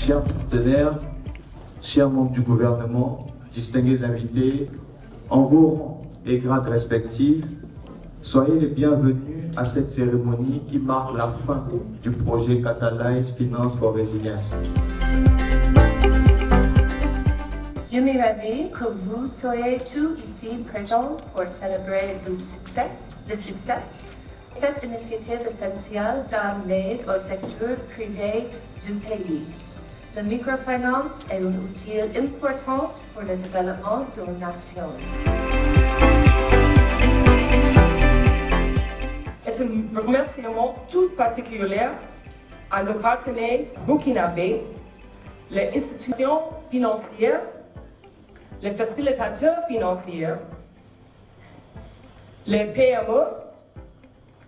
chers partenaires, chers membres du gouvernement, distingués invités, en vos rangs et grades respectifs, soyez les bienvenus à cette cérémonie qui marque la fin du projet Catalyse Finance for Resilience. Je me réjouis que vous soyez tous ici présents pour célébrer le succès. Cette initiative essentielle dans l'aide au secteur privé du pays. La microfinance est un outil important pour le développement de la nation. Et un remerciement tout particulier à nos partenaires burkinabés, les institutions financières, les facilitateurs financiers, les PME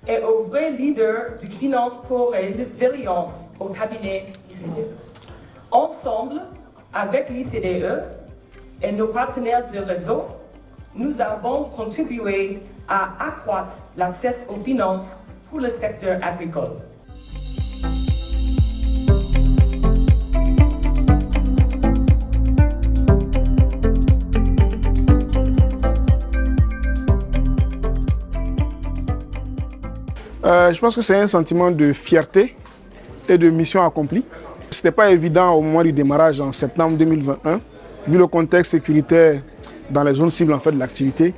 et aux vrais leaders du finance pour la résilience au cabinet ICDE. Ensemble, avec l'ICDE et nos partenaires du réseau, nous avons contribué à accroître l'accès aux finances pour le secteur agricole. Je pense que c'est un sentiment de fierté et de mission accomplie. Ce n'était pas évident au moment du démarrage en septembre 2021, vu le contexte sécuritaire dans les zones cibles de l'activité.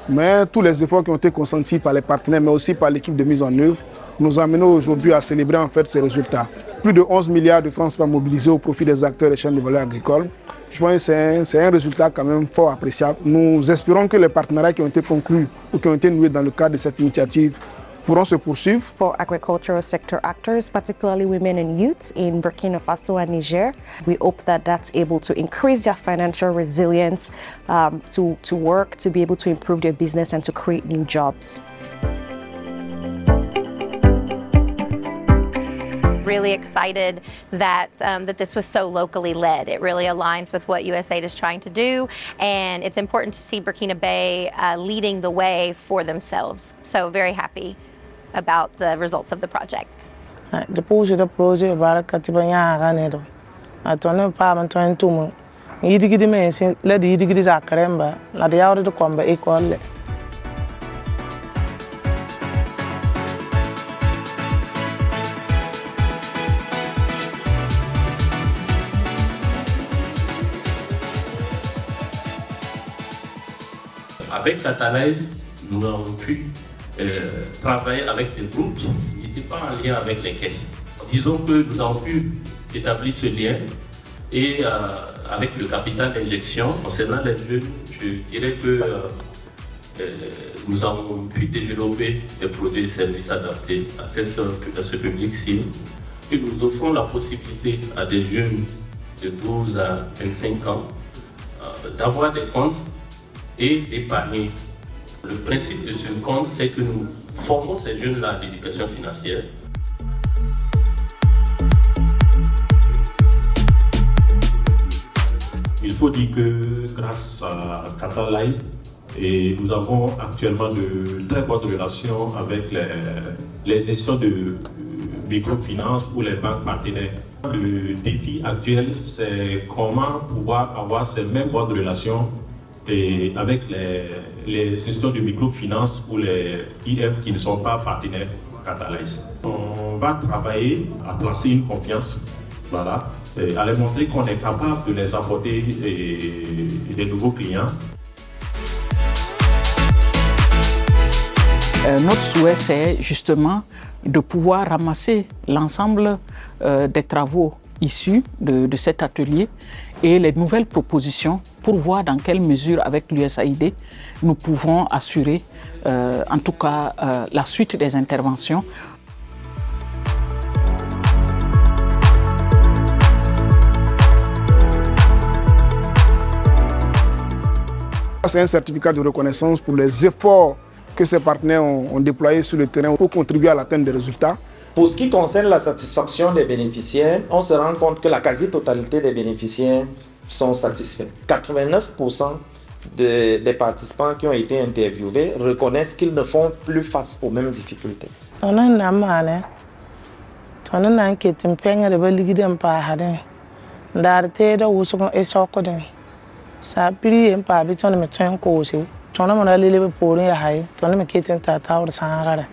Mais tous les efforts qui ont été consentis par les partenaires, mais aussi par l'équipe de mise en œuvre, nous amènent aujourd'hui à célébrer ces résultats. Plus de 11 milliards de francs CFA mobilisés au profit des acteurs des chaînes de valeur agricole. Je pense que c'est un résultat quand même fort appréciable. Nous espérons que les partenariats qui ont été conclus ou qui ont été noués dans le cadre de cette initiative pourront se poursuivre. For agricultural sector actors, particularly women and youths in Burkina Faso and Niger, we hope that that's able to increase their financial resilience to work, to be able to improve their business and to create new jobs. Really excited that that this was so locally led. It really aligns with what USAID is trying to do, and it's important to see Burkina Bay leading the way for themselves. So very happy about the results of the project. Depois do projeto para Catibanya Ganedo, a tona pa mantoin tumo. Yidigidi mensin le di yidigidi zakaremba, la de yawde komba école. Avec Catalyse, nous avons pu travailler avec des groupes qui n'étaient pas en lien avec les caisses. Disons que nous avons pu établir ce lien et avec le capital d'injection, concernant les jeunes, je dirais que nous avons pu développer des produits et services adaptés à ce public cible et nous offrons la possibilité à des jeunes de 12 à 25 ans d'avoir des comptes et d'épargner. Le principe de ce compte, c'est que nous formons ces jeunes-là à l'éducation financière. Il faut dire que grâce à Catalyse, nous avons actuellement de très bonnes relations avec les gestions de microfinance ou les banques partenaires. Le défi actuel, c'est comment pouvoir avoir ces mêmes bonnes relations avec les institutions de microfinance ou les IF qui ne sont pas partenaires Catalyse. On va travailler à placer une confiance, voilà, à leur montrer qu'on est capable de les apporter des nouveaux clients. Notre souhait, c'est justement de pouvoir ramasser l'ensemble des travaux issus de cet atelier et les nouvelles propositions pour voir dans quelle mesure, avec l'USAID, nous pouvons assurer, en tout cas, la suite des interventions. C'est un certificat de reconnaissance pour les efforts que ces partenaires ont déployés sur le terrain pour contribuer à l'atteinte des résultats. Pour ce qui concerne la satisfaction des bénéficiaires, on se rend compte que la quasi-totalité des bénéficiaires sont satisfaits. 89% des participants qui ont été interviewés reconnaissent qu'ils ne font plus face aux mêmes difficultés. Ndar te da wusu kon esoko den. Sa piri en pa bi ton me ton ko si. Ton mo na lele be porin ya hay. Ton me keten ta ta or sangara.